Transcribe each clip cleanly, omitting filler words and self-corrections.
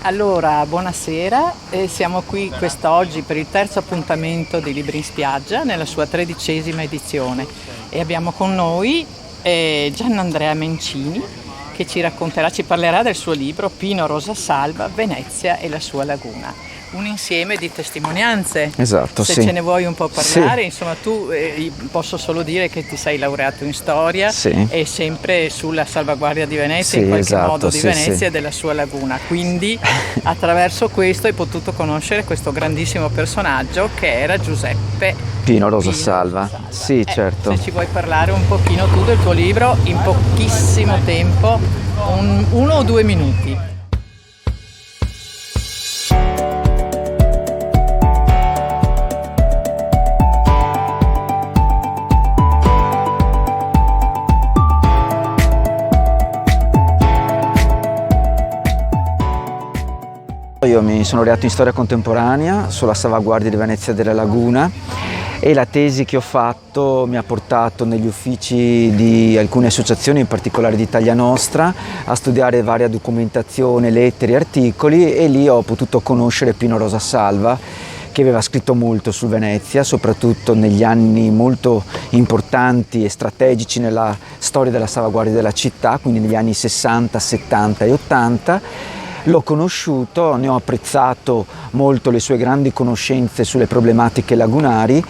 Allora, buonasera, siamo qui quest'oggi per il terzo appuntamento di Libri in Spiaggia nella sua 13ª edizione e abbiamo con noi Gianandrea Mencini che ci parlerà del suo libro Pino Rosa Salva, Venezia e la sua laguna. Un insieme di testimonianze. Esatto, Se sì. ce ne vuoi un po' parlare, Sì. insomma tu posso solo dire che ti sei laureato in storia Sì. e sempre sulla salvaguardia di Venezia, Sì, in qualche esatto, modo di sì, Venezia sì. e della sua laguna. Quindi attraverso questo hai potuto conoscere questo grandissimo personaggio che era Giuseppe Pino Rosa Pino Salva. Rosa Salva. Sì, certo. Se ci vuoi parlare un pochino tu del tuo libro in pochissimo tempo, 1 o 2 minuti. Io mi sono laureato in storia contemporanea sulla salvaguardia di Venezia della laguna e la tesi che ho fatto mi ha portato negli uffici di alcune associazioni, in particolare di Italia Nostra, a studiare varia documentazione, lettere e articoli, e lì ho potuto conoscere Pino Rosa Salva, che aveva scritto molto su Venezia, soprattutto negli anni molto importanti e strategici nella storia della salvaguardia della città, quindi negli anni 60, 70 e 80. L'ho conosciuto, ne ho apprezzato molto le sue grandi conoscenze sulle problematiche lagunari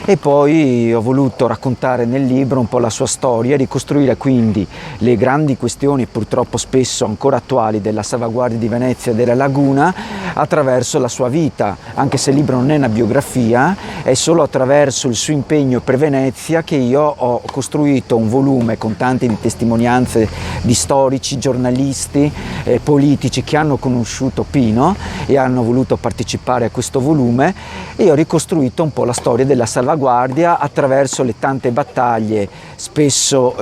e poi ho voluto raccontare nel libro un po' la sua storia e ricostruire quindi le grandi questioni, purtroppo spesso ancora attuali, della salvaguardia di Venezia e della laguna attraverso la sua vita, anche se il libro non è una biografia, è solo attraverso il suo impegno per Venezia che io ho costruito un volume con tante testimonianze di storici, giornalisti, politici che hanno conosciuto Pino e hanno voluto partecipare a questo volume, e ho ricostruito un po' la storia della salvaguardia attraverso le tante battaglie spesso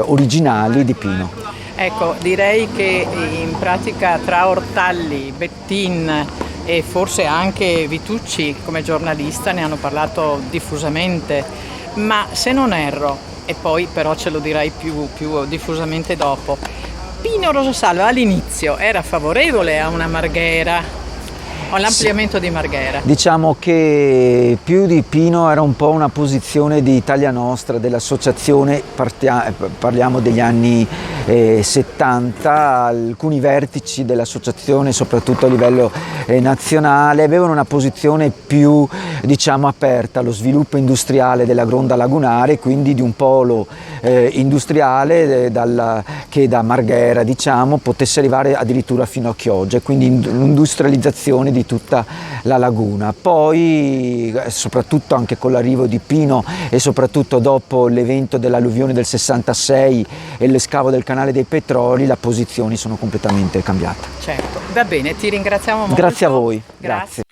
originali di Pino. Ecco, direi che in pratica tra Ortalli, Bettin e forse anche Vitucci come giornalista ne hanno parlato diffusamente, ma se non erro, e poi però ce lo dirai più diffusamente dopo, Pino Rosa Salva all'inizio era favorevole a una Marghera, all'ampliamento di Marghera. Diciamo che più di Pino era un po' una posizione di Italia Nostra, dell'associazione, parliamo degli anni 70, alcuni vertici dell'associazione, soprattutto a livello nazionale, avevano una posizione più, diciamo, aperta allo sviluppo industriale della gronda lagunare, quindi di un polo industriale che da Marghera, diciamo, potesse arrivare addirittura fino a Chioggia, quindi l'industrializzazione di tutta la laguna. Poi, soprattutto anche con l'arrivo di Pino e soprattutto dopo l'evento dell'alluvione del 66 e lo scavo del canale dei Petroli, le posizioni sono completamente cambiate. Certo, va bene, ti ringraziamo molto. Grazie a voi. Grazie.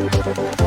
Grazie.